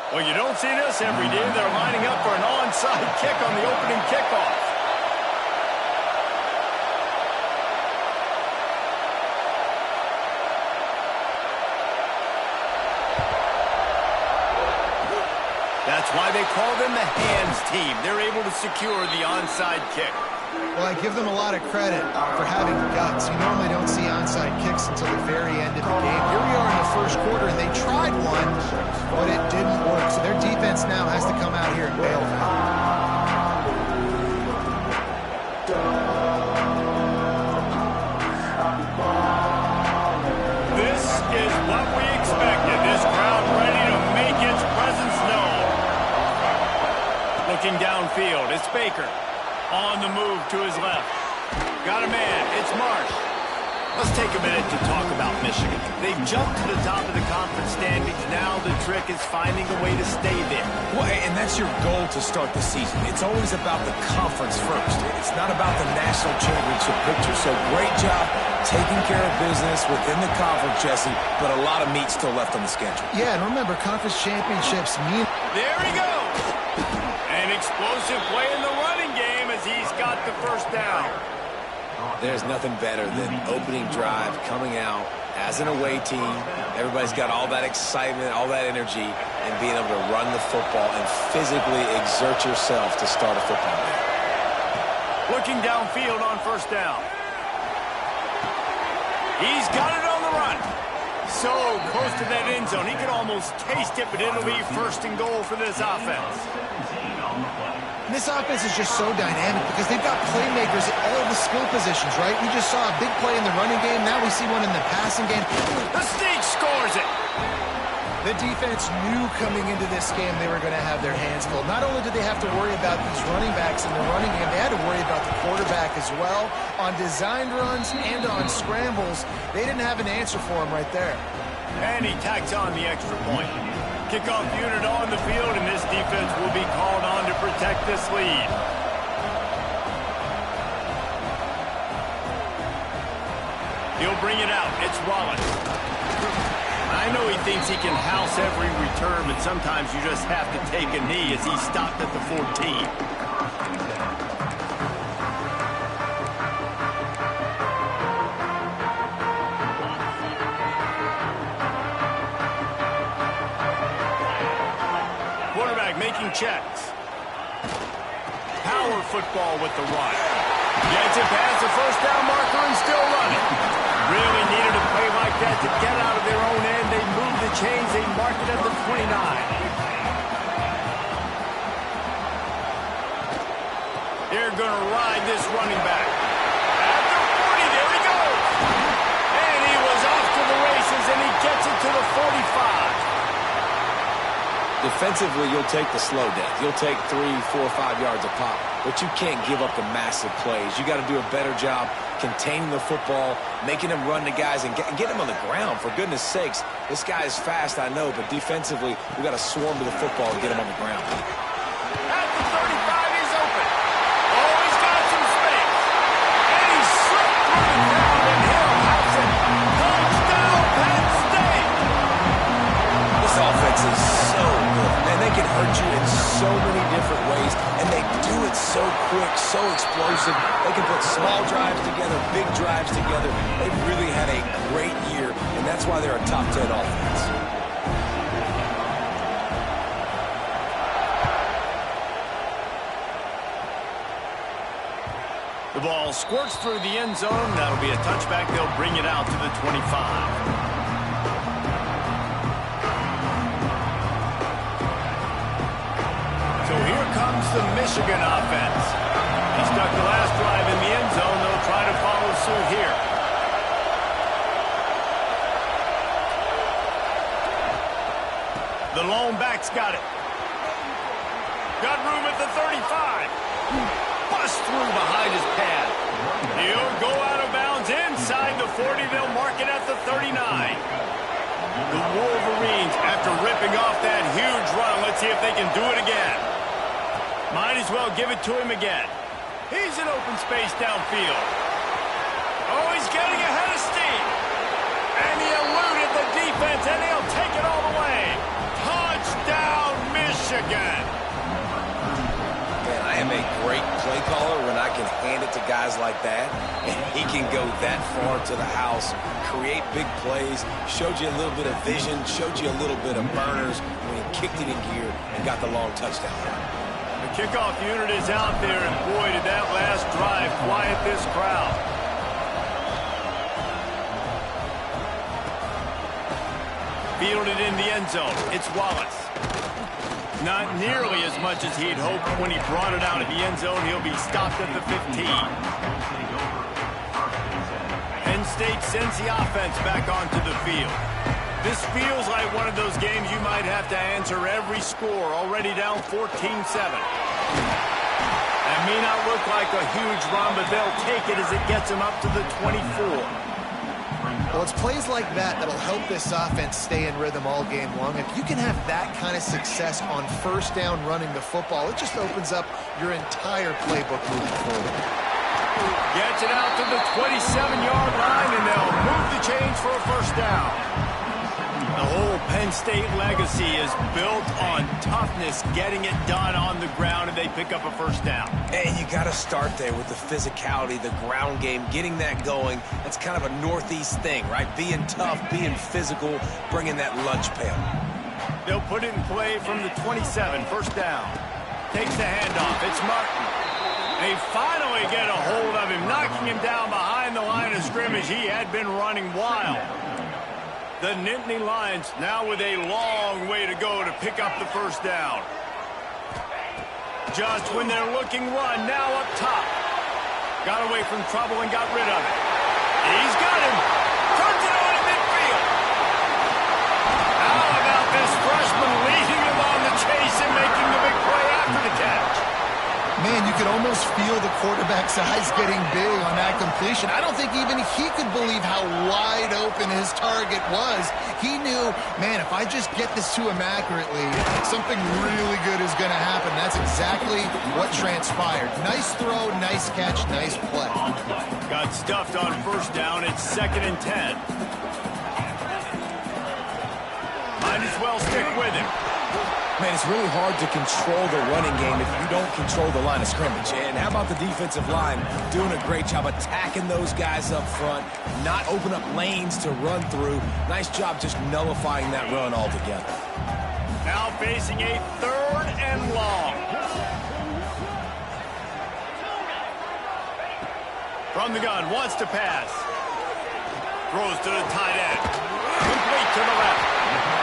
Well, you don't see this every day. They're lining up for an onside kick on the opening kickoff. That's why they call them the hands team. They're able to secure the onside kick. Well, I give them a lot of credit for having guts. You normally don't see onside kicks until the very end of the game. Here we are in the first quarter, and they tried one, but it didn't work. So their defense now has to come out here and bail them out. This is what we expected. This crowd ready to make its presence known. Looking downfield, it's Baker. On the move to his left. Got a man. It's Marsh. Let's take a minute to talk about Michigan. They've jumped to the top of the conference standings. Now the trick is finding a way to stay there. Well, and that's your goal to start the season. It's always about the conference first. It's not about the national championship picture. So great job taking care of business within the conference, Jesse, but a lot of meat still left on the schedule. Yeah, and remember, conference championships mean... There he goes. An explosive play in the running game as he's got the first down. There's nothing better than opening drive, coming out as an away team. Everybody's got all that excitement, all that energy, and being able to run the football and physically exert yourself to start a football game. Looking downfield on first down. He's got it on the run. So close to that end zone. He could almost taste it, but it'll be first and goal for this offense. And this offense is just so dynamic because they've got playmakers at all the skill positions, right? We just saw a big play in the running game. Now we see one in the passing game. The Sneak scores it. The defense knew coming into this game they were going to have their hands full. Not only did they have to worry about these running backs in the running game, they had to worry about the quarterback as well. On designed runs and on scrambles, they didn't have an answer for him right there. And he tacks on the extra point. Kickoff unit on the field, and this defense will be called on to protect this lead. He'll bring it out. It's Rollins. I know he thinks he can house every return, but sometimes you just have to take a knee as he stopped at the 14. Making checks. Power football with the run. Gets it past the first down marker and still running. Really needed a play like that to get out of their own end. They moved the chains. They marked it at the 29. They're going to ride this running back. At the 40, there he goes. And he was off to the races, and he gets it to the 45. Defensively, you'll take the slow death. You'll take 3, 4, 5 yards a pop, but you can't give up the massive plays. You got to do a better job containing the football, making them run to guys, and get them on the ground. For goodness sakes, this guy is fast, I know, but defensively, we got to swarm to the football and get him on the ground. At the 35, he's open. Oh, he's got some space. And he slipped through the ground, and Hill has it. Touchdown, Penn State. This offense is so good, and they can hurt you in so many different ways, and they do it so quick, so explosive. They can put small drives together, big drives together. They've really had a great year, and that's why they're a top 10 offense. The ball squirts through the end zone. That'll be a touchback. They'll bring it out to the 25. So here comes the Michigan offense. He stuck the last drive in the end zone. They'll try to follow suit here. The lone back's got it. Got room at the 35. Bust through behind his pad. He'll go out of bounds inside the 40. They'll mark it at the 39. The Wolverines, after ripping off that huge run, let's see if they can do it again. Might as well give it to him again. He's in open space downfield. Oh, he's getting ahead of steam. And he eluded the defense, and he'll take it all the way. Touchdown, again. Man, I am a great play caller when I can hand it to guys like that, and he can go that far to the house, create big plays, showed you a little bit of vision, showed you a little bit of burners when he kicked it in gear and got the long touchdown. The kickoff unit is out there, and boy, did that last drive quiet this crowd. Fielded in the end zone. It's Wallace. Not nearly as much as he'd hoped when he brought it out of the end zone. He'll be stopped at the 15. Penn State sends the offense back onto the field. This feels like one of those games you might have to answer every score. Already down 14-7. That may not look like a huge run, but they'll take it as it gets them up to the 24. Well, it's plays like that that'll help this offense stay in rhythm all game long. If you can have that kind of success on first down running the football, it just opens up your entire playbook moving forward. Gets it out to the 27-yard line, and they'll move the chains for a first down. The whole Penn State legacy is built on toughness, getting it done on the ground, and they pick up a first down. And you got to start there with the physicality, the ground game, getting that going. That's kind of a Northeast thing, right? Being tough, being physical, bringing that lunch pail. They'll put it in play from the 27, first down. Takes the handoff. It's Martin. They finally get a hold of him, knocking him down behind the line of scrimmage. He had been running wild. The Nittany Lions now with a long way to go to pick up the first down. Just when they're looking run, now up top. Got away from trouble and got rid of it. He's got him. Turns it on in midfield. How about this freshman leading him on the chase and making the big play after the catch? Man, you could almost feel the quarterback's eyes getting big on that completion. I don't think even he could believe how wide open his target was. He knew, man, if I just get this to him accurately, something really good is going to happen. That's exactly what transpired. Nice throw, nice catch, nice play. Got stuffed on first down. It's 2nd and 10. Might as well stick with him. Man, it's really hard to control the running game if you don't control the line of scrimmage. And how about the defensive line doing a great job attacking those guys up front, not open up lanes to run through. Nice job just nullifying that run altogether. Now facing a 3rd and long. From the gun, wants to pass. Throws to the tight end. Complete to the left.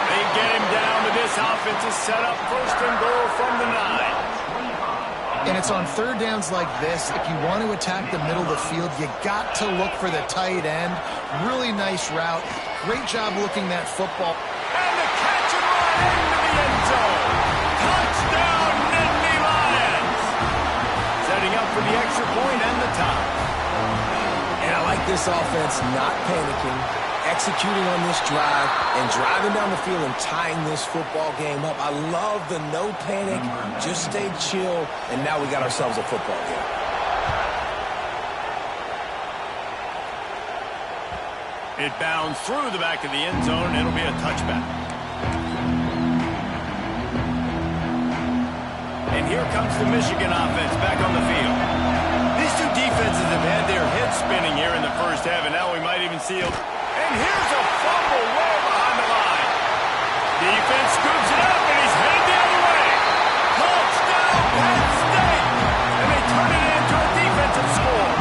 They get him down, but this offense is set up 1st and goal from the 9. And it's on 3rd downs like this. If you want to attack the middle of the field, you got to look for the tight end. Really nice route. Great job looking that football. And the catch and run into the end zone. Touchdown, Nittany Lions. Setting up for the extra point and the tie. And I like this offense not panicking, executing on this drive, and driving down the field and tying this football game up. I love the no panic, just stay chill, and now we got ourselves a football game. It bounds through the back of the end zone, and it'll be a touchback. And here comes the Michigan offense back on the field. These two defenses have had their heads spinning here in the first half, and now we might even see them. And here's a fumble way behind the line. Defense scoops it up, and he's headed the other way. Touchdown, Penn State! And they turn it into a defensive score.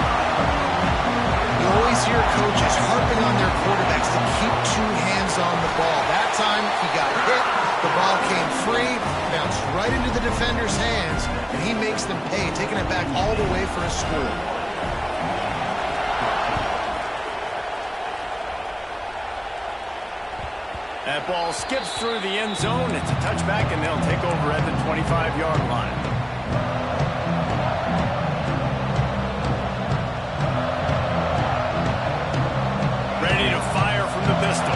You always hear coaches harping on their quarterbacks to keep 2 hands on the ball. That time, he got hit. The ball came free, bounced right into the defender's hands, and he makes them pay, taking it back all the way for a score. That ball skips through the end zone. It's a touchback, and they'll take over at the 25-yard line. Ready to fire from the pistol.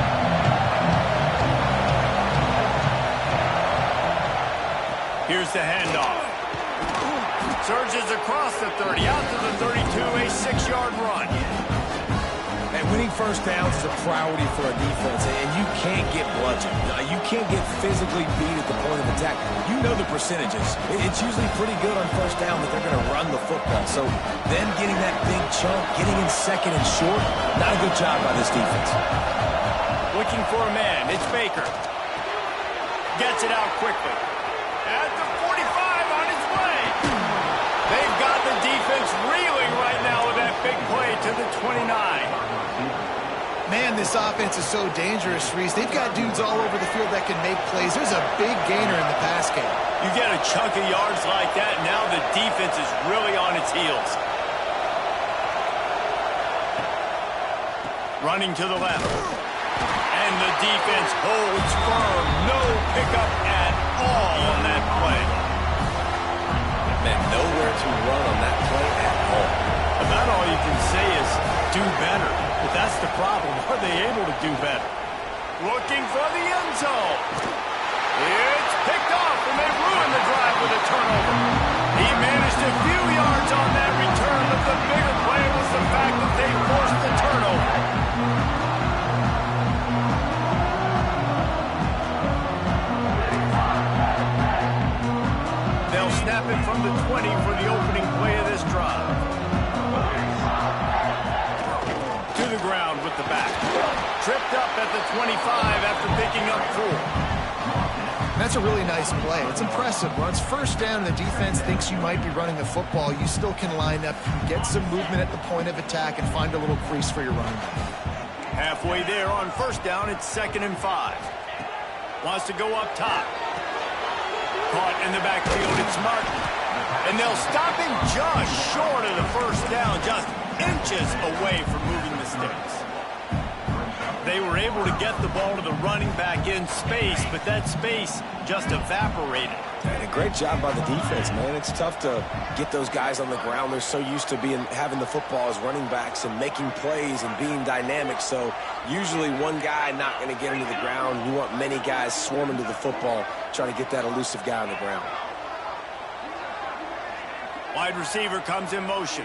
Here's the handoff. Surges across the 30, out to the 32, a 6-yard run. And winning first downs is a priority for a defense, and you can't get blown bludgeon. You can't get physically beat at the point of attack. You know the percentages. It's usually pretty good on first down that they're going to run the football. So them getting that big chunk, getting in second and short, not a good job by this defense. Looking for a man. It's Baker. Gets it out quickly. At the 45 on its way. They've got the defense reeling right now with that big play to the 29. Man, this offense is so dangerous, Reese. They've got dudes all over the field that can make plays. There's a big gainer in the pass game. You get a chunk of yards like that, now the defense is really on its heels. Running to the left. And the defense holds firm. No pickup at all on that play. Man, nowhere to run on that play at all. About all you can say is do better. But that's the problem. Are they able to do better? Looking for the end zone. It's picked off, and they ruin the drive with a turnover. He managed a few yards on that return, but the bigger play was the fact that they forced the turnover. They'll snap it from the 20 for the opening play of this drive. To the ground with the back. Tripped up at the 25 after picking up 4. That's a really nice play. It's impressive. Once first down and the defense thinks you might be running the football, you still can line up, get some movement at the point of attack, and find a little crease for your running back. Halfway there on first down, it's 2nd and 5. Wants to go up top. Caught in the backfield, it's Martin. And they'll stop him just short of the first down, just inches away from moving the sticks. They were able to get the ball to the running back in space, but that space just evaporated. And a great job by the defense, man. It's tough to get those guys on the ground. They're so used to having the football as running backs and making plays and being dynamic. So usually one guy not going to get into the ground. You want many guys swarming to the football, trying to get that elusive guy on the ground. Wide receiver comes in motion.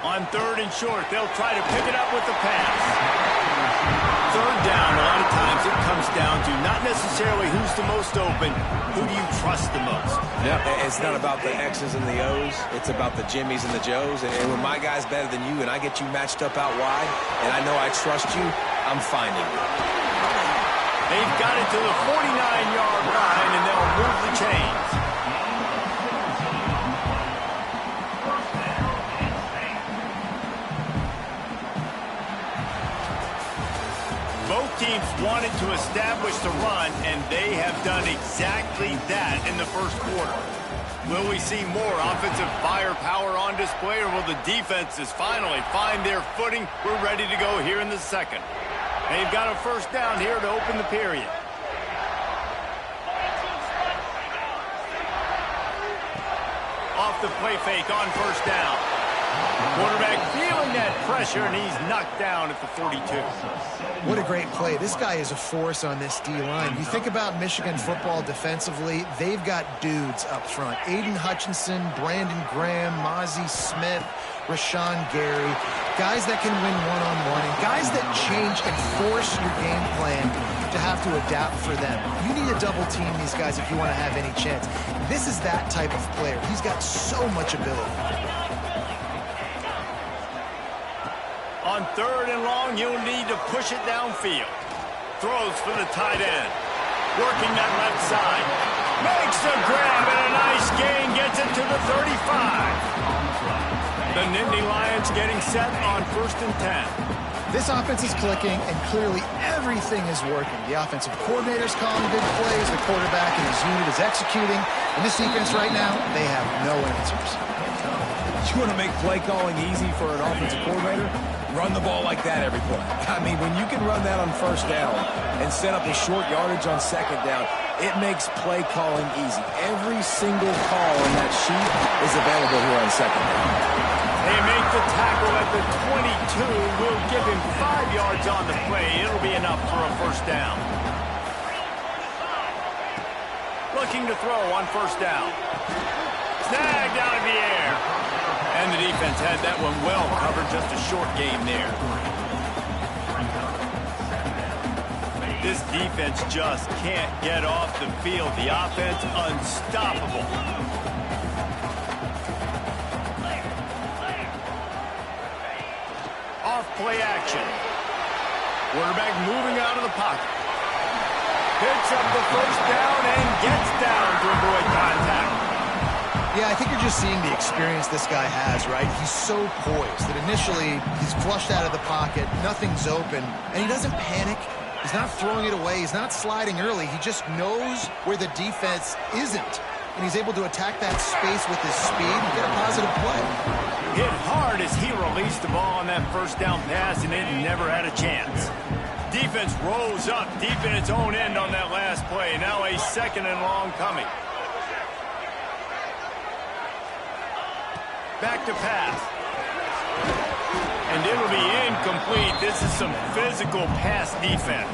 On 3rd and short, they'll try to pick it up with the pass. 3rd down, a lot of times it comes down to not necessarily who's the most open, who do you trust the most? Yeah, it's not about the X's and the O's. It's about the Jimmies and the Joes. And when my guy's better than you and I get you matched up out wide, and I know I trust you, I'm finding you. They've got it to the 49-yard line, and they'll move the chains. Both teams wanted to establish the run, and they have done exactly that in the first quarter. Will we see more offensive firepower on display, or will the defenses finally find their footing? We're ready to go here in the second. They've got a first down here to open the period. Off the play fake on first down. Quarterback feeling that pressure, and he's knocked down at the 42. What a great play. This guy is a force on this D-line. You think about Michigan football defensively, they've got dudes up front. Aiden Hutchinson, Brandon Graham, Mozzie Smith, Rashawn Gary. Guys that can win one-on-one, and guys that change and force your game plan to have to adapt for them. You need to double-team these guys if you want to have any chance. This is that type of player. He's got so much ability. On 3rd and long, you'll need to push it downfield. Throws for the tight end. Working that left side. Makes the grab and a nice gain. Gets it to the 35. The Nittany Lions getting set on 1st and 10. This offense is clicking, and clearly everything is working. The offensive coordinator's calling big plays. The quarterback and his unit is executing. And this defense right now, they have no answers. You want to make play calling easy for an offensive coordinator? Run the ball like that every play. I mean, when you can run that on first down and set up a short yardage on second down, it makes play calling easy. Every single call on that sheet is available here on second down. They make the tackle at the 22. Will give him 5 yards on the play. It'll be enough for a first down. Looking to throw on first down. Snagged out of the air. And the defense had that one well covered. Just a short game there. This defense just can't get off the field. The offense unstoppable. Off play action. Quarterback moving out of the pocket. Picks up the first down and gets down to avoid contact. Yeah, I think you're just seeing the experience this guy has, right? He's so poised that initially he's flushed out of the pocket, nothing's open, and he doesn't panic. He's not throwing it away. He's not sliding early. He just knows where the defense isn't, and he's able to attack that space with his speed and get a positive play. Hit hard as he released the ball on that first down pass, and it never had a chance. Defense rolls up deep in its own end on that last play. Now a second and long coming. Back to pass. And it'll be incomplete. This is some physical pass defense.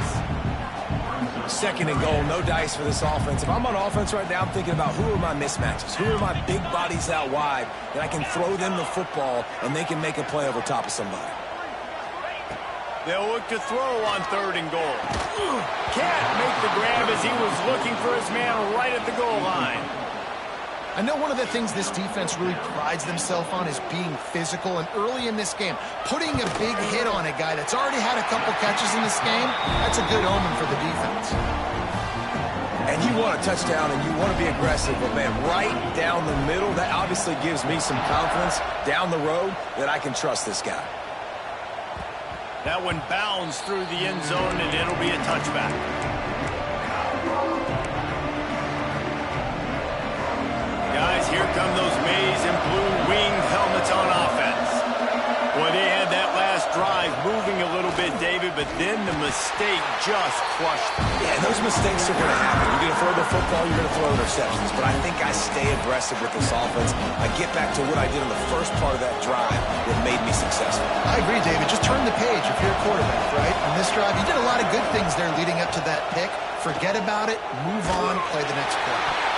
Second and goal, no dice for this offense. If I'm on offense right now, I'm thinking about who are my mismatches? Who are my big bodies out wide that I can throw them the football and they can make a play over top of somebody? They'll look to throw on third and goal. Can't make the grab as he was looking for his man right at the goal line. I know one of the things this defense really prides themselves on is being physical, and early in this game, putting a big hit on a guy that's already had a couple catches in this game, that's a good omen for the defense. And you want a touchdown and you want to be aggressive, but man, right down the middle, that obviously gives me some confidence down the road that I can trust this guy. That one bounds through the end zone, and it'll be a touchback. Guys, here come those maize and blue winged helmets on offense. Boy, they had that last drive moving a little bit, David, but then the mistake just crushed them. Yeah, those mistakes are going to happen. You're going to throw the football, you're going to throw interceptions, but I think I stay aggressive with this offense. I get back to what I did in the first part of that drive that made me successful. I agree, David. Just turn the page if you're a quarterback, right? On this drive, you did a lot of good things there leading up to that pick. Forget about it, move on, play the next play.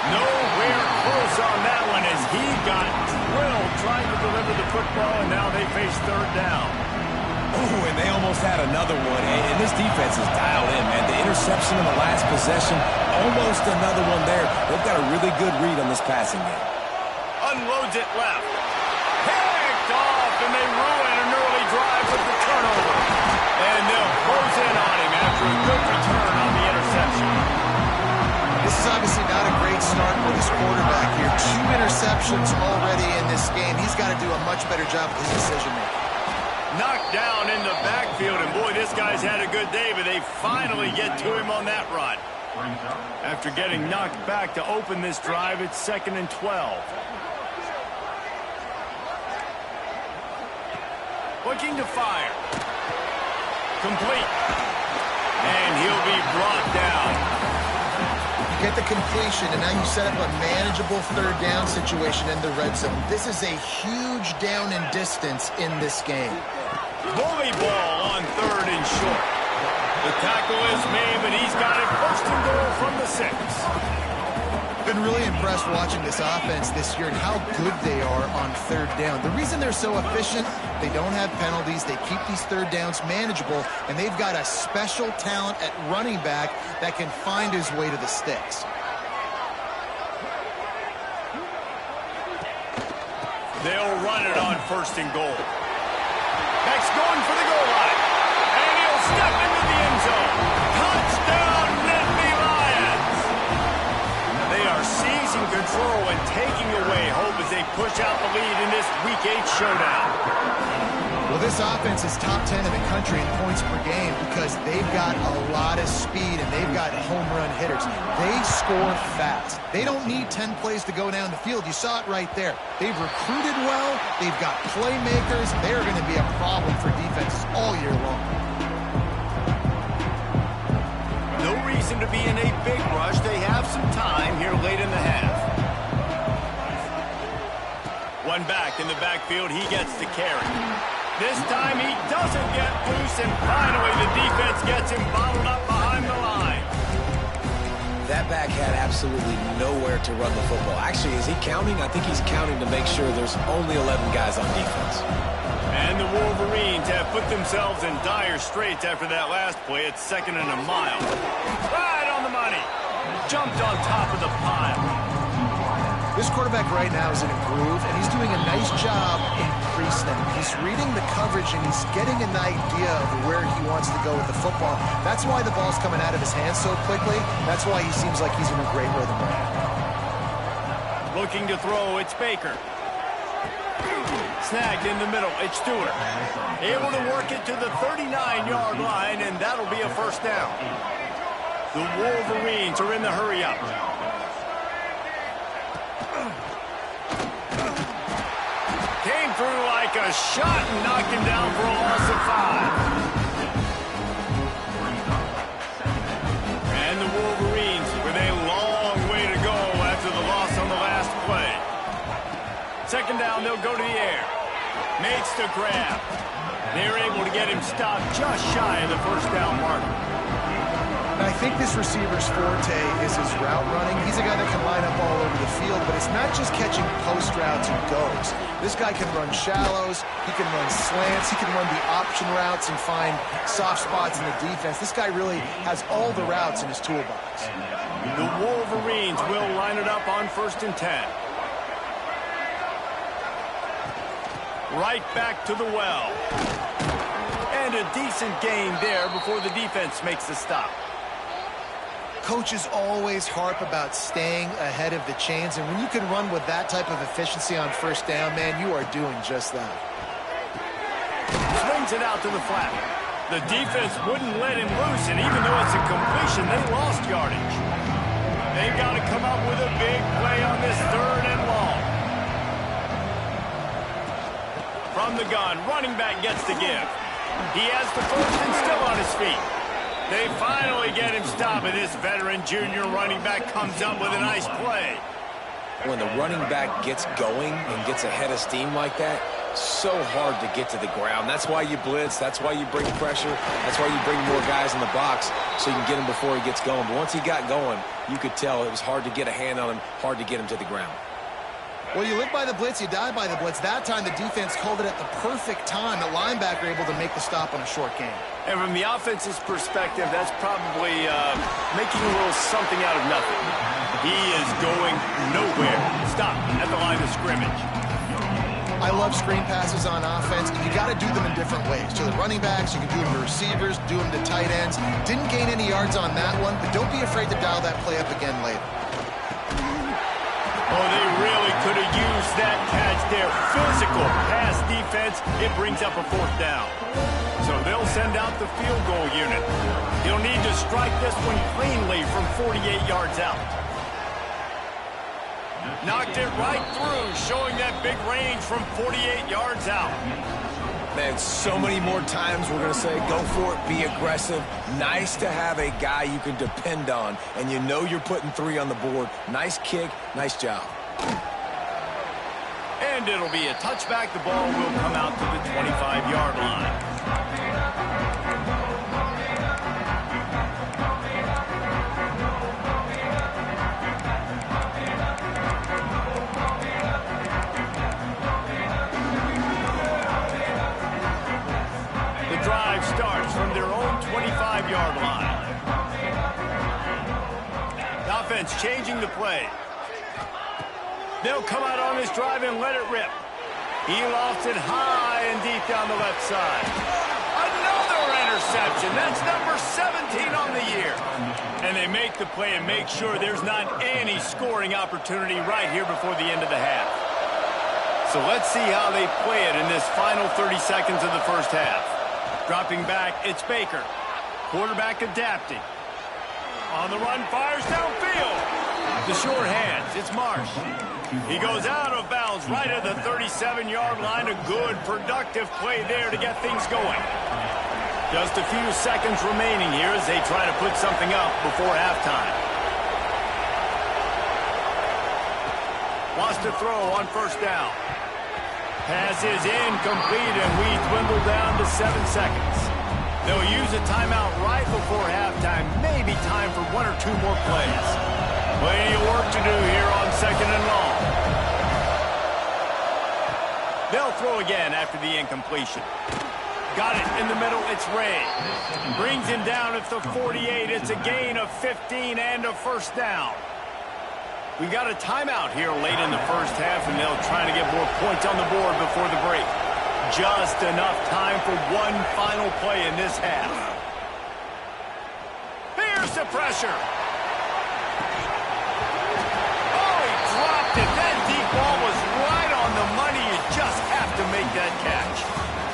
Nowhere close on that one as he got drilled trying to deliver the football, and now they face third down. Oh, and they almost had another one, and this defense is dialed in, man. The interception in the last possession, almost another one there. They've got a really good read on this passing game. Unloads it left. Picked off, and they ruin an early drive with the turnover. And they'll close in on him after a good return on the interception. This is obviously not a great start for this quarterback here. 2 interceptions already in this game. He's got to do a much better job with his decision-making. Knocked down in the backfield, and boy, this guy's had a good day, but they finally get to him on that run. After getting knocked back to open this drive, it's 2nd and 12. Looking to fire. Complete. And he'll be brought down. Get the completion, and now you set up a manageable third down situation in the red zone. This is a huge down in distance in this game. Bully ball on third and short. The tackle is made, but he's got it first and goal from the 6. Been really impressed watching this offense this year and how good they are on third down. The reason they're so efficient, they don't have penalties, they keep these third downs manageable, and they've got a special talent at running back that can find his way to the sticks. They'll run it on first and goal. Next going for the goal line. And he'll step into the end zone. Touchdown, Nittany Lions! They are seizing control and taking away hope as they push out the lead in this Week 8 showdown. Well, this offense is top 10 in the country in points per game because they've got a lot of speed and they've got home run hitters. They score fast. They don't need 10 plays to go down the field. You saw it right there. They've recruited well. They've got playmakers. They're going to be a problem for defenses all year long. No reason to be in a big rush. They have some time here late in the half. One back in the backfield. He gets the carry. This time he doesn't get loose, and finally the defense gets him bottled up behind the line. That back had absolutely nowhere to run the football. Actually, is he counting? I think he's counting to make sure there's only 11 guys on defense. And the Wolverines have put themselves in dire straits after that last play. It's 2nd and a mile. Right on the money. Jumped on top of the pile. This quarterback right now is in a groove, and he's doing a nice job in pre-snap. He's reading the coverage, and he's getting an idea of where he wants to go with the football. That's why the ball's coming out of his hands so quickly. That's why he seems like he's in a great rhythm right now. Looking to throw, it's Baker. Snagged in the middle, it's Stewart. Able to work it to the 39-yard line, and that'll be a first down. The Wolverines are in the hurry-up. Came through like a shot and knocked him down for a loss of 5. And the Wolverines with a long way to go after the loss on the last play. 2nd down, they'll go to the air. Makes the grab. They're able to get him stopped just shy of the first down marker. I think this receiver's forte is his route running. He's a guy that can line up all over the field, but it's not just catching post routes and goes. This guy can run shallows, he can run slants, he can run the option routes and find soft spots in the defense. This guy really has all the routes in his toolbox. The Wolverines will line it up on 1st and 10. Right back to the well. And a decent gain there before the defense makes the stop. Coaches always harp about staying ahead of the chains, and when you can run with that type of efficiency on 1st down, man, you are doing just that. Swings it out to the flat. The defense wouldn't let him loose, and even though it's a completion, they lost yardage. They've got to come up with a big play on this 3rd and long. From the gun, running back gets the give. He has the first and still on his feet. They finally get him stopped, and this veteran junior running back comes up with a nice play. When the running back gets going and gets ahead of steam like that, so hard to get to the ground. That's why you blitz. That's why you bring pressure. That's why you bring more guys in the box so you can get him before he gets going. But once he got going, you could tell it was hard to get a hand on him, hard to get him to the ground. Well, you live by the blitz, you die by the blitz. That time, the defense called it at the perfect time. The linebacker able to make the stop on a short game. And from the offense's perspective, that's probably making a little something out of nothing. He is going nowhere. Stop at the line of scrimmage. I love screen passes on offense, and you got to do them in different ways. To the running backs, you can do them to receivers, do them to tight ends. Didn't gain any yards on that one, but don't be afraid to dial that play up again later. Oh, they really could have used that catch there. Physical pass defense. It brings up a 4th down. So they'll send out the field goal unit. He'll need to strike this one cleanly from 48 yards out. Knocked it right through, showing that big range from 48 yards out. Man, so many more times we're going to say, go for it, be aggressive. Nice to have a guy you can depend on, and you know you're putting 3 on the board. Nice kick, nice job. And it'll be a touchback. The ball will come out to the 25-yard line. Drive starts from their own 25-yard line. The offense changing the play. They'll come out on this drive and let it rip. He lofts it high and deep down the left side. Another interception. That's number 17 on the year. And they make the play and make sure there's not any scoring opportunity right here before the end of the half. So let's see how they play it in this final 30 seconds of the first half. Dropping back, it's Baker. Quarterback adapting. On the run, fires downfield. The short hands, it's Marsh. He goes out of bounds right at the 37-yard line. A good, productive play there to get things going. Just a few seconds remaining here as they try to put something up before halftime. Wants to throw on 1st down. Pass is incomplete, and we dwindle down to 7 seconds. They'll use a timeout right before halftime. Maybe time for one or two more plays. Plenty of work to do here on 2nd and long. They'll throw again after the incompletion. Got it in the middle. It's Ray. Brings him down at the 48. It's a gain of 15 and a first down. We got a timeout here late in the first half, and they'll try to get more points on the board before the break. Just enough time for one final play in this half. Here's the pressure. Oh, he dropped it. That deep ball was right on the money. You just have to make that catch.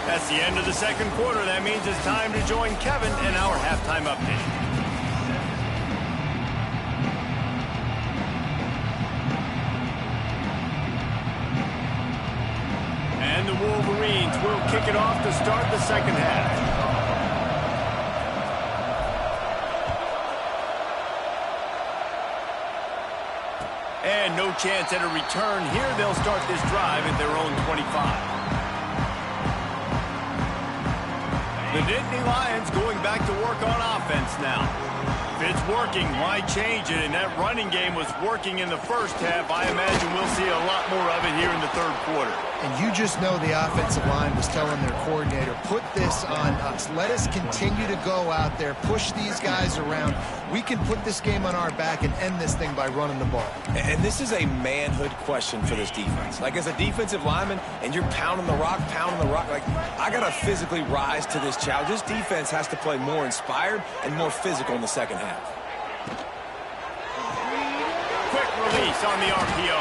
That's the end of the second quarter. That means it's time to join Kevin in our halftime update. And the Wolverines will kick it off to start the second half. And no chance at a return here. They'll start this drive at their own 25. The Dynasty Lions going back to work on offense now. If it's working, why change it? And that running game was working in the first half. I imagine we'll see a lot more of it here in the third quarter. And you just know the offensive line was telling their coordinator, put this on us. Let us continue to go out there, push these guys around. We can put this game on our back and end this thing by running the ball. And this is a manhood question for this defense. Like, as a defensive lineman, and you're pounding the rock, like, I got to physically rise to this challenge. This defense has to play more inspired and more physical in the second half. Quick release on the RPO.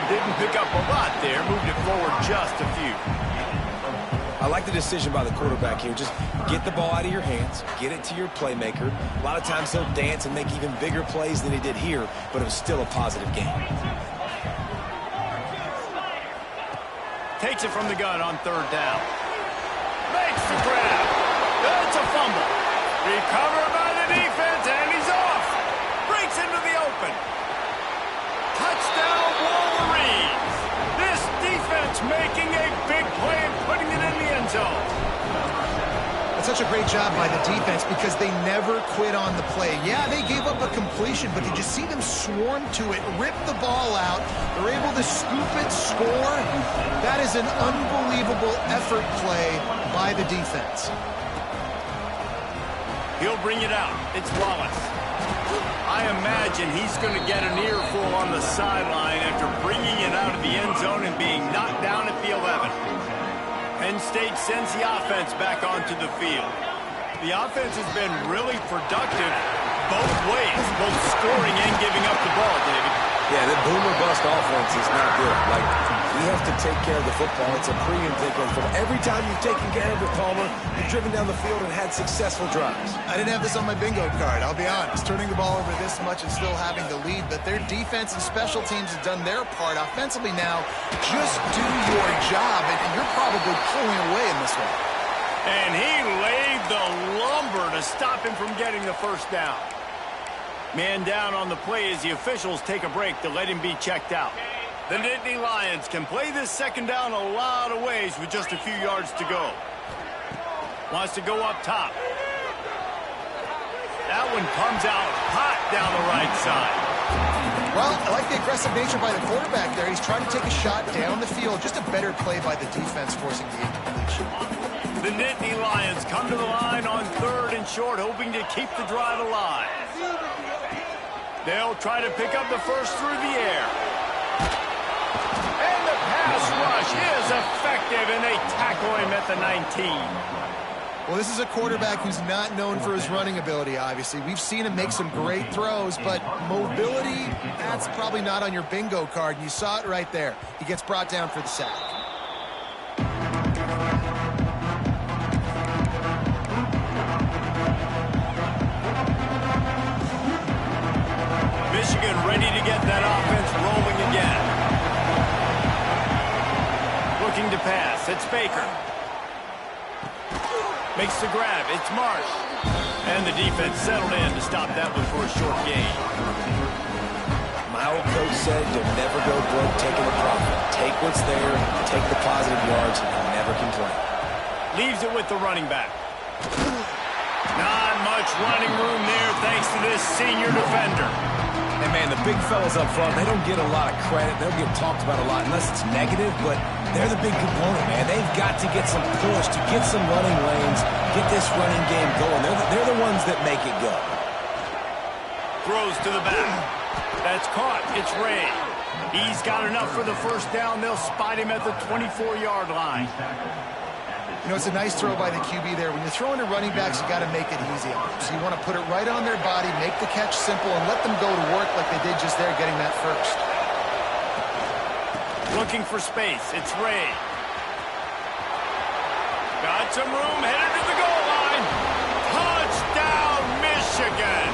Didn't pick up a lot there. Moved it forward just a few. I like the decision by the quarterback here. Just get the ball out of your hands. Get it to your playmaker. A lot of times he'll dance and make even bigger plays than he did here, but it was still a positive game. Takes it from the gun on third down. Makes the grab. It's a fumble. Recovered by the defense, and he's off. Breaks into the open. Touchdown, Wolverines. This defense making a big play and putting it in the end zone. That's such a great job by the defense because they never quit on the play. Yeah, they gave up a completion, but did you see them swarm to it, rip the ball out? They're able to scoop it, score. That is an unbelievable effort play by the defense. He'll bring it out. It's Wallace. I imagine he's going to get an earful on the sideline after bringing it out of the end zone and being knocked down at the 11. Penn State sends the offense back onto the field. The offense has been really productive both ways, both scoring and giving up the ball, David. Yeah, the boomer bust offense is not good. Like, we have to take care of the football. It's a pre and take care of the football. Every time you've taken care of it, Palmer, you've driven down the field and had successful drives. I didn't have this on my bingo card, I'll be honest. Turning the ball over this much and still having the lead, but their defense and special teams have done their part. Offensively now, just do your job, and you're probably pulling away in this one. And he laid the lumber to stop him from getting the first down. Man down on the play as the officials take a break to let him be checked out. The Dynasty Lions can play this second down a lot of ways with just a few yards to go. Wants to go up top. That one comes out hot down the right side. Well, I like the aggressive nature by the quarterback there. He's trying to take a shot down the field. Just a better play by the defense forcing the incompletion. The Dynasty Lions come to the line on third and short, hoping to keep the drive alive. They'll try to pick up the first through the air. And the pass rush is effective, and they tackle him at the 19. Well, this is a quarterback who's not known for his running ability, obviously. We've seen him make some great throws, but mobility, that's probably not on your bingo card. And you saw it right there. He gets brought down for the sack. Michigan ready to get that offense rolling again. Looking to pass. It's Baker. Makes the grab. It's Marsh. And the defense settled in to stop that one for a short gain. My old coach said you'll never go broke taking a profit. Take what's there, take the positive yards, and never complain. Leaves it with the running back. Not much running room there thanks to this senior defender. And, man, the big fellas up front, they don't get a lot of credit. They don't get talked about a lot unless it's negative, but they're the big component, man. They've got to get some push, to get some running lanes, get this running game going. They're the ones that make it go. Throws to the back. That's caught. It's Ray. He's got enough for the first down. They'll spot him at the 24-yard line. You know, it's a nice throw by the QB there. When you're throwing to running backs, you got to make it easy on them. So you want to put it right on their body, make the catch simple, and let them go to work like they did just there, getting that first. Looking for space. It's Ray. Got some room, headed to the goal line. Touchdown, Michigan.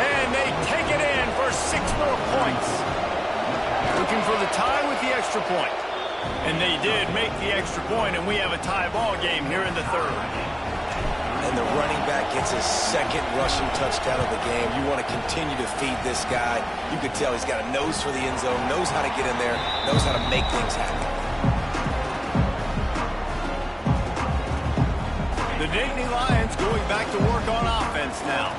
And they take it in for 6 more points. Looking for the tie with the extra point. And they did make the extra point, and we have a tie ball game here in the third. And the running back gets his second rushing touchdown of the game. You want to continue to feed this guy. You could tell he's got a nose for the end zone, knows how to get in there, knows how to make things happen. The Nittany Lions going back to work on offense now.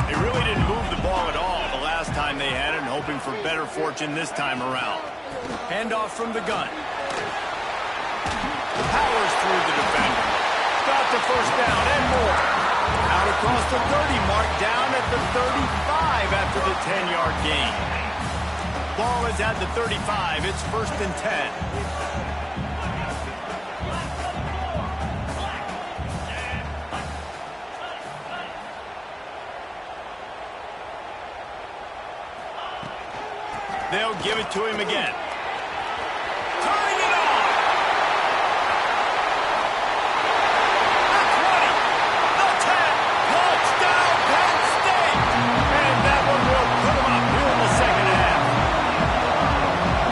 They really didn't move the ball at all the last time they had it, and hoping for better fortune this time around. Handoff from the gun. Powers through the defender. Got the first down and more. Out across the 30 mark, down at the 35 after the 10-yard gain. Ball is at the 35. It's 1st and 10. They'll give it to him again. Turning it on. The 20. The 10. Touchdown, Penn State. And that one will put him up here in the second half.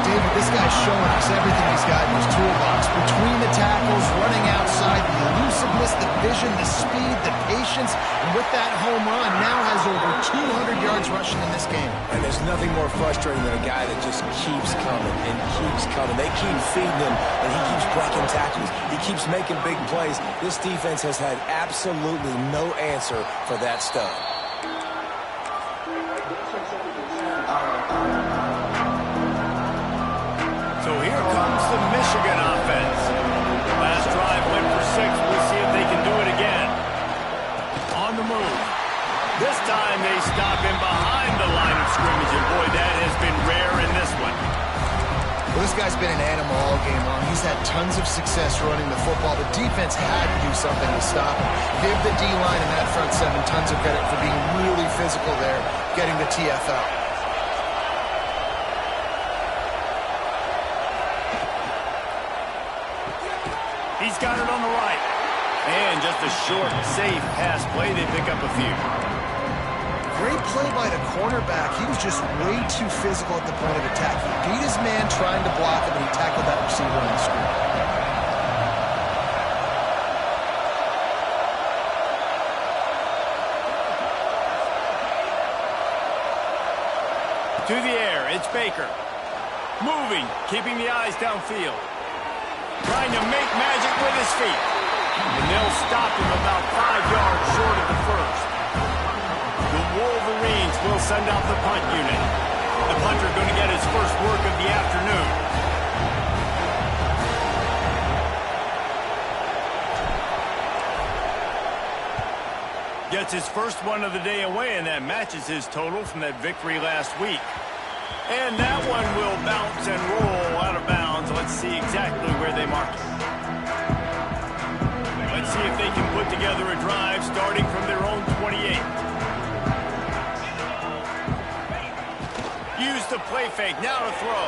David, this guy's showing us everything he's got in his toolbox. Between the tackles, running outside, the elusiveness, the vision, the speed, the patience, and with that home run, now has over 200 yards rushing in this game. And there's nothing more frustrating than a guy that just keeps coming and keeps coming. They keep feeding him, and he keeps breaking tackles. He keeps making big plays. This defense has had absolutely no answer for that stud. So here comes the Michigan offense. Last drive went for 6. We'll see if they can do it again. On the move. This time they stop him behind the line of scrimmage, and boy, that has been rare in this one. Well, this guy's been an animal all game long. He's had tons of success running the football. The defense had to do something to stop him. Give the D-line and that front 7 tons of credit for being really physical there, getting the TFL. He's got it on the right. And just a short, safe pass play. They pick up a few. Great play by the cornerback. He was just way too physical at the point of attack. He beat his man trying to block him, and he tackled that receiver on the screen. To the air, it's Baker. Moving, keeping the eyes downfield. Trying to make magic with his feet. And they'll stop him about 5 yards short of the first. The Wolverines will send out the punt unit. The punter going to get his first work of the afternoon. Gets his first one of the day away, and that matches his total from that victory last week. And that one will bounce and roll out of bounds. Let's see exactly where they mark it. Let's see if they can put together a drive starting from their own 28. Use the play fake. Now to throw.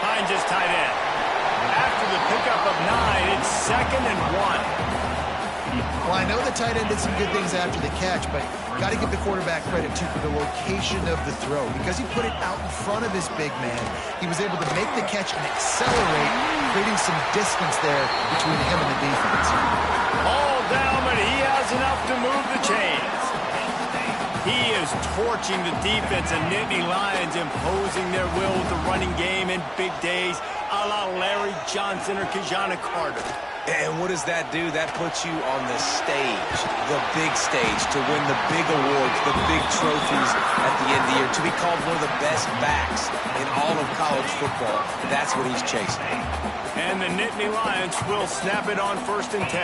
Finds his tight end. After the pickup of 9, it's 2nd and 1. Well, I know the tight end did some good things after the catch, but got to give the quarterback credit, too, for the location of the throw. Because he put it out in front of his big man, he was able to make the catch and accelerate, creating some distance there between him and the defense. All down, but he has enough to move the chains. He is torching the defense, and Nittany Lions imposing their will with the running game in big days, a la Larry Johnson or Kajana Carter. And what does that do? That puts you on the stage, the big stage, to win the big awards, the big trophies at the end of the year, to be called one of the best backs in all of college football. That's what he's chasing. And the Nittany Lions will snap it on 1st and 10.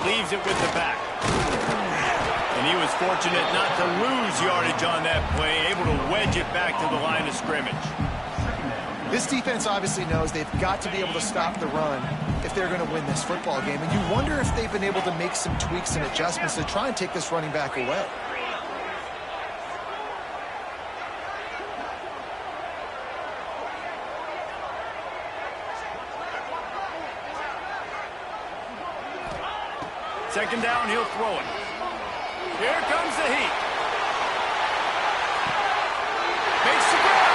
Leaves it with the back. And he was fortunate not to lose yardage on that play, able to wedge it back to the line of scrimmage. This defense obviously knows they've got to be able to stop the run if they're going to win this football game. And you wonder if they've been able to make some tweaks and adjustments to try and take this running back away. Second down, he'll throw it. Here comes the heat. Makes the grab.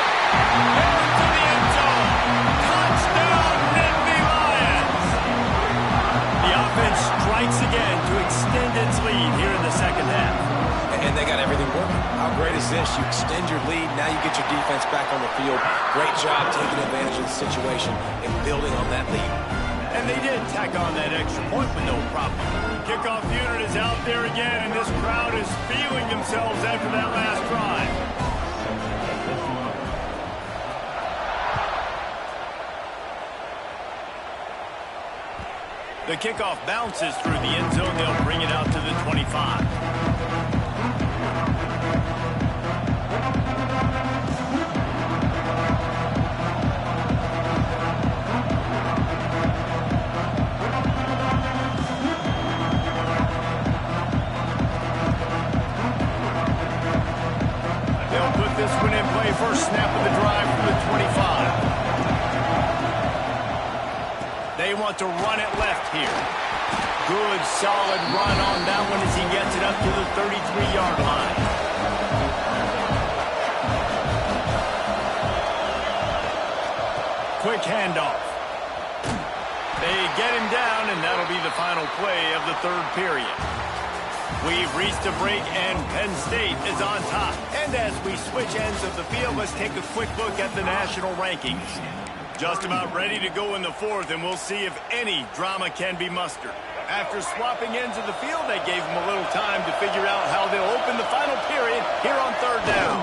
Into the end zone. Touchdown, Nittany Lions. The offense strikes again to extend its lead here in the second half. And they got everything working. How great is this? You extend your lead, now you get your defense back on the field. Great job taking advantage of the situation and building on that lead. And they did tack on that extra point with no problem. Kickoff unit is out there again, and this crowd is feeling themselves after that last drive. The kickoff bounces through the end zone. They'll bring it out to the 25. This one in play, first snap of the drive from the 25. They want to run it left here. Good, solid run on that one as he gets it up to the 33-yard line. Quick handoff. They get him down, and that'll be the final play of the third period. We've reached a break, and Penn State is on top. And as we switch ends of the field, let's take a quick look at the national rankings. Just about ready to go in the fourth, and we'll see if any drama can be mustered. After swapping ends of the field, they gave them a little time to figure out how they'll open the final period here on third down.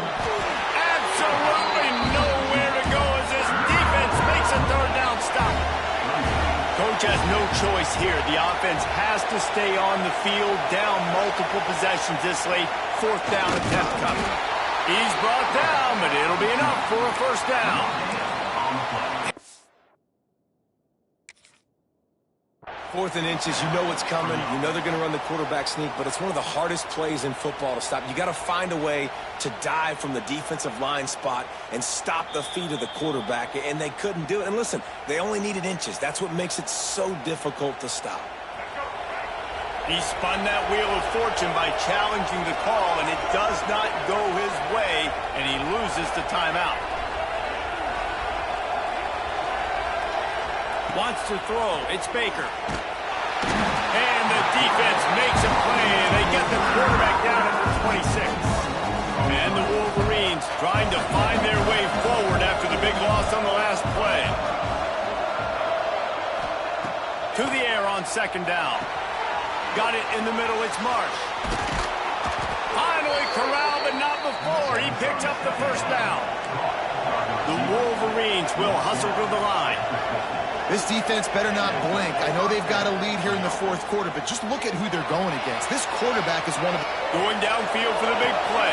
Absolutely nowhere to go as this defense makes a third down stop. Coach has no choice here. The offense has to stay on the field, down multiple possessions this late. Fourth down attempt coming. He's brought down, but it'll be enough for a first down. Fourth and inches, you know what's coming. You know they're going to run the quarterback sneak, but it's one of the hardest plays in football to stop. You got to find a way to dive from the defensive line spot and stop the feet of the quarterback, and they couldn't do it. And listen, they only needed inches. That's what makes it so difficult to stop. He spun that wheel of fortune by challenging the call, and it does not go his way, and he loses the timeout. Wants to throw. It's Baker. And the defense makes a play, and they get the quarterback down at the 26. And the Wolverines trying to find their way forward after the big loss on the last play. To the air on second down. Got it in the middle. It's Marsh. Finally corralled, but not before. He picks up the first down. The Wolverines will hustle to the line. This defense better not blink. I know they've got a lead here in the fourth quarter, but just look at who they're going against. This quarterback is one of the... Going downfield for the big play.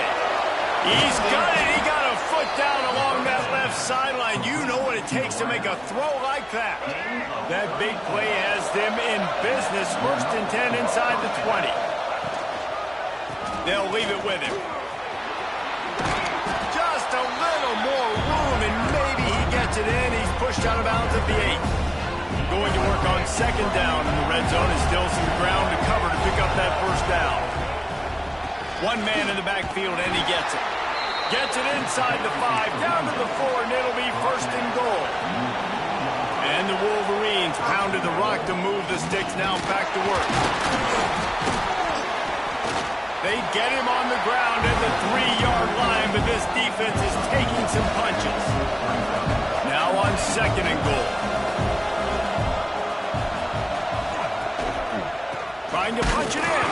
He's got it. He got a foot down along that left sideline. You know what it takes to make a throw like that. That big play has them in business. First and 10 inside the 20. They'll leave it with him. Just a little more room, and maybe he gets it in. He's pushed out of bounds at the 8. Going to work on second down in the red zone, and still some ground to cover to pick up that first down. One man in the backfield, and he gets it. Gets it inside the 5, down to the 4, and it'll be first and goal. And the Wolverines pounded the rock to move the sticks, now back to work. They get him on the ground at the 3-yard line, but this defense is taking some punches. Now on second and goal. trying to punch it in.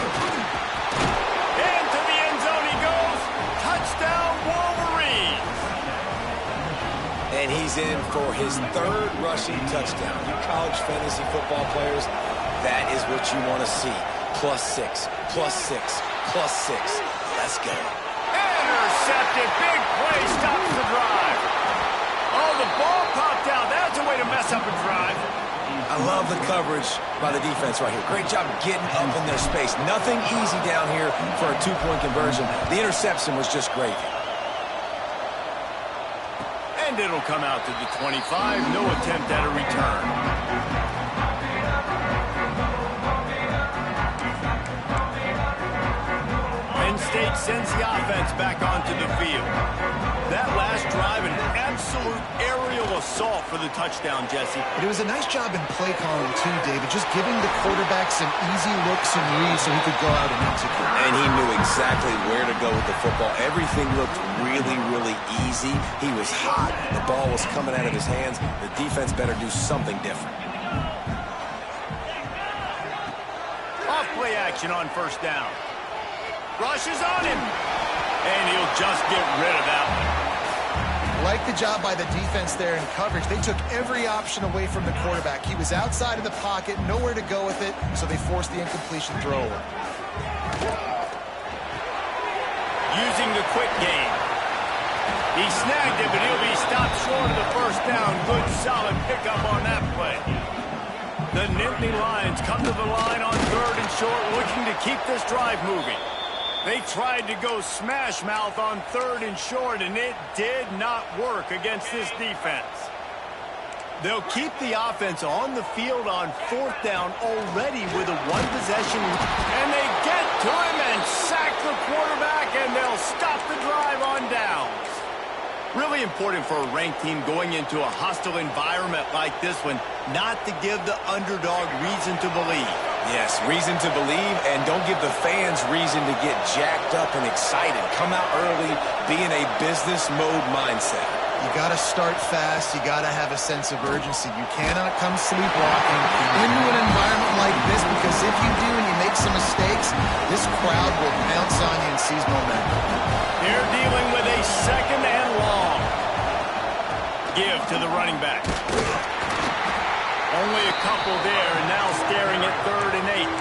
Into the end zone he goes. Touchdown, Wolverines. And he's in for his third rushing touchdown. You college fantasy football players, that is what you want to see. +6, +6, +6. Let's go. Intercepted. Big play stops the drive. Oh, the ball popped out. That's a way to mess up a drive. I love the coverage by the defense right here. Great job getting up in their space. Nothing easy down here for a two-point conversion. The interception was just great. And it'll come out to the 25. No attempt at a return. Penn State sends the offense back onto the field. That last drive, an absolute aerial assault for the touchdown, Jesse. But it was a nice job in play calling, too, David, just giving the quarterback some easy looks and reads so he could go out and execute. And he knew exactly where to go with the football. Everything looked really, really easy. He was hot. The ball was coming out of his hands. The defense better do something different. Off play action on first down. Rushes on him. And he'll just get rid of that one. Like the job by the defense there in coverage. They took every option away from the quarterback. He was outside of the pocket, nowhere to go with it, so they forced the incompletion throw away. Using the quick game. He snagged it, but he'll be stopped short of the first down. Good, solid pickup on that play. The Nittany Lions come to the line on 3rd and short, looking to keep this drive moving. They tried to go smash mouth on 3rd and short, and it did not work against this defense. They'll keep the offense on the field on 4th down already with a one-possession. And they get to him and sack the quarterback, and they'll stop the drive on downs. Really important for a ranked team going into a hostile environment like this one, not to give the underdog reason to believe. Yes, reason to believe, and don't give the fans reason to get jacked up and excited. Come out early, be in a business mode mindset. You got to start fast. You got to have a sense of urgency. You cannot come sleepwalking into an environment like this, because if you do and you make some mistakes, this crowd will pounce on you and seize momentum. They're dealing with a 2nd and long. Give to the running back. Only a couple there, and now staring at 3rd and 8.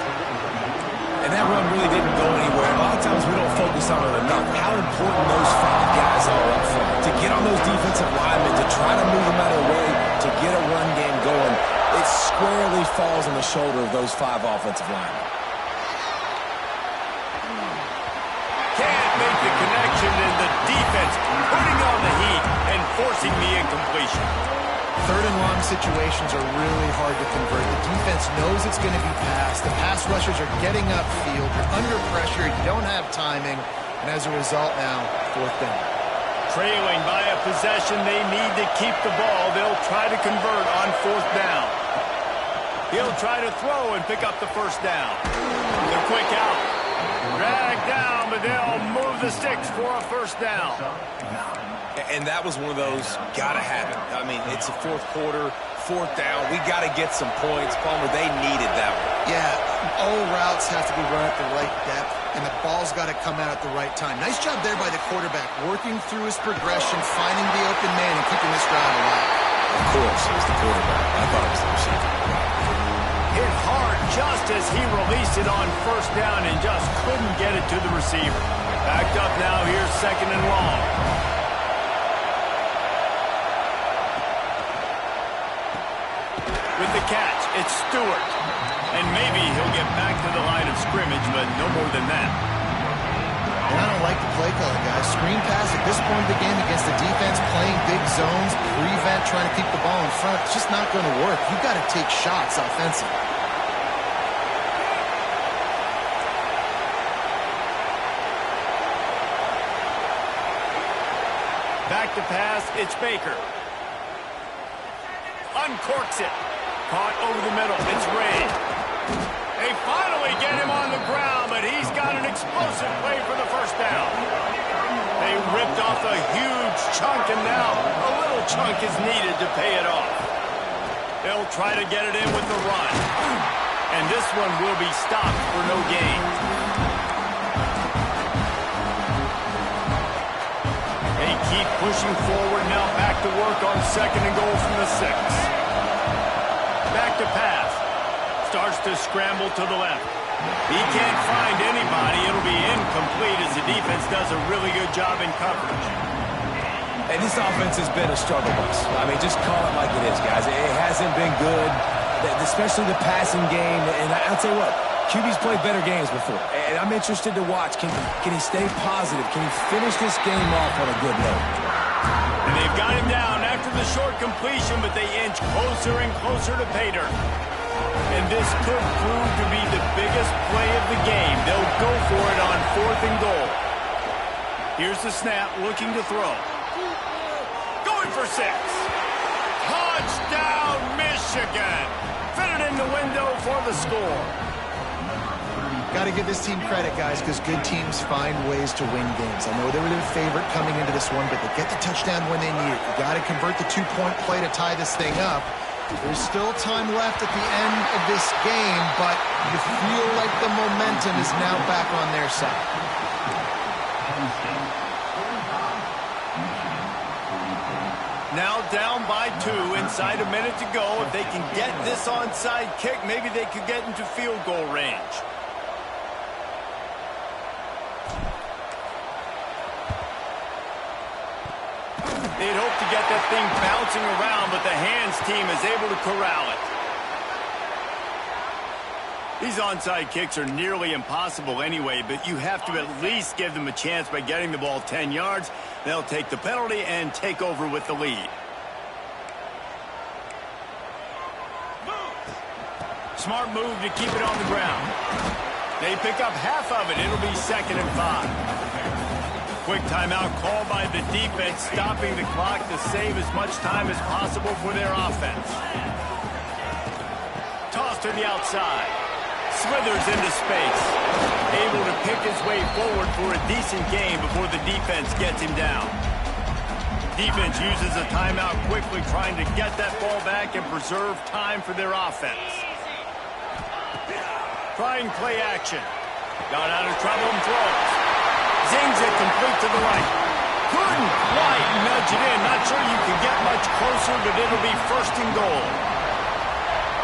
And that run really didn't go anywhere. A lot of times we don't focus on it enough. How important those 5 guys are up front. To get on those defensive linemen, to try to move them out of the way, to get a run game going, it squarely falls on the shoulder of those 5 offensive linemen. Can't make the connection, and the defense putting on the heat and forcing the incompletion. 3rd and long situations are really hard to convert. The defense knows it's going to be passed. The pass rushers are getting upfield. You're under pressure. You don't have timing. And as a result now, 4th down. Trailing by a possession, they need to keep the ball. They'll try to convert on 4th down. He'll try to throw and pick up the first down. The quick out. Drag down, but they'll move the sticks for a first down. And that was one of those, gotta have it. I mean, it's a 4th quarter, 4th down. We gotta get some points. Palmer, they needed that one. Yeah, all routes have to be run at the right depth, and the ball's got to come out at the right time. Nice job there by the quarterback, working through his progression, finding the open man, and keeping this drive alive. Of course, it was the quarterback. I thought it was the receiver. Hit hard just as he released it on first down and just couldn't get it to the receiver. Backed up now, here's 2nd and long. With the catch, it's Stewart. And maybe he'll get back to the line of scrimmage, but no more than that. And I don't like the play call, guys. Screen pass at this point of the game against the defense, playing big zones, prevent, trying to keep the ball in front. It's just not going to work. You've got to take shots offensively. Back to pass, it's Baker. Uncorks it. Caught over the middle, it's Ray. They finally get him on the ground, but he's got an explosive play for the first down. They ripped off a huge chunk, and now a little chunk is needed to pay it off. They'll try to get it in with the run. And this one will be stopped for no gain. They keep pushing forward now. Back to work on 2nd and goal from the 6. Back to pass. Starts to scramble to the left. He can't find anybody. It'll be incomplete as the defense does a really good job in coverage. And this offense has been a struggle bus. I mean, just call it like it is, guys. It hasn't been good, especially the passing game. And I'll tell you what, QB's played better games before. And I'm interested to watch. Can he stay positive? Can he finish this game off on a good note? And they've got him down after the short completion, but they inch closer and closer to pay dirt. And this could prove to be the biggest play of the game. They'll go for it on 4th and goal. Here's the snap, looking to throw. Going for 6. Touchdown, Michigan. Fit it in the window for the score. Got to give this team credit, guys, because good teams find ways to win games. I know they were the favorite coming into this one, but they get the touchdown when they need it. You got to convert the 2-point play to tie this thing up. There's still time left at the end of this game, but you feel like the momentum is now back on their side. Now down by 2, inside a minute to go. If they can get this onside kick, maybe they could get into field goal range. They'd hope to get that thing bouncing around, but the hands team is able to corral it. These onside kicks are nearly impossible anyway, but you have to at least give them a chance by getting the ball 10 yards. They'll take the penalty and take over with the lead. Smart move to keep it on the ground. They pick up half of it. It'll be 2nd and 5. Quick timeout called by the defense, stopping the clock to save as much time as possible for their offense. Toss to the outside. Slithers into space. Able to pick his way forward for a decent gain before the defense gets him down. Defense uses a timeout quickly, trying to get that ball back and preserve time for their offense. Trying play action. Got out of trouble and throws. Zings it complete to the right. Couldn't quite nudge it in. Not sure you can get much closer, but it'll be 1st and goal.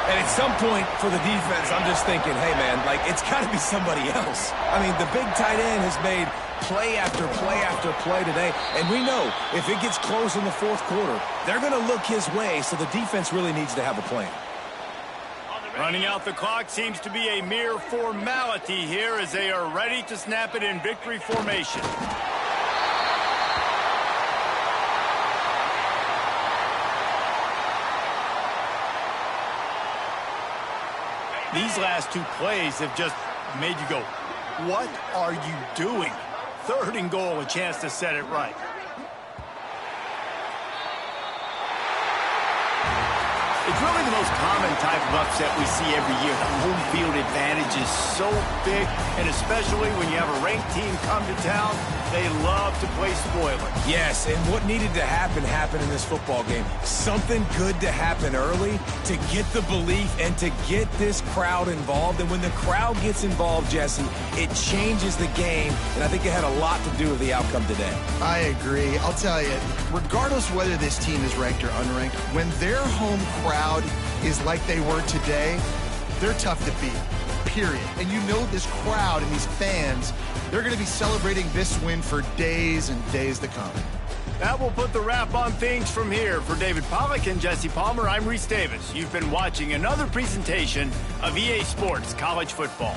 And at some point for the defense, I'm just thinking, hey, man, like, it's got to be somebody else. I mean, the big tight end has made play after play after play today. And we know if it gets close in the 4th quarter, they're going to look his way, so the defense really needs to have a plan. Running out the clock seems to be a mere formality here as they are ready to snap it in victory formation. These last 2 plays have just made you go, what are you doing? 3rd and goal, a chance to set it right. It's really the most common type of upset we see every year. The home field advantage is so big, and especially when you have a ranked team come to town, they love to play spoiler. Yes, and what needed to happen happened in this football game. Something good to happen early to get the belief and to get this crowd involved. And when the crowd gets involved, Jesse, it changes the game, and I think it had a lot to do with the outcome today. I agree. I'll tell you, regardless whether this team is ranked or unranked, when their home crowd is like they were today, they're tough to beat, period. And you know this crowd and these fans, they're going to be celebrating this win for days and days to come. That will put the wrap on things from here. For David Pollack and Jesse Palmer, I'm Reese Davis. You've been watching another presentation of EA Sports College Football.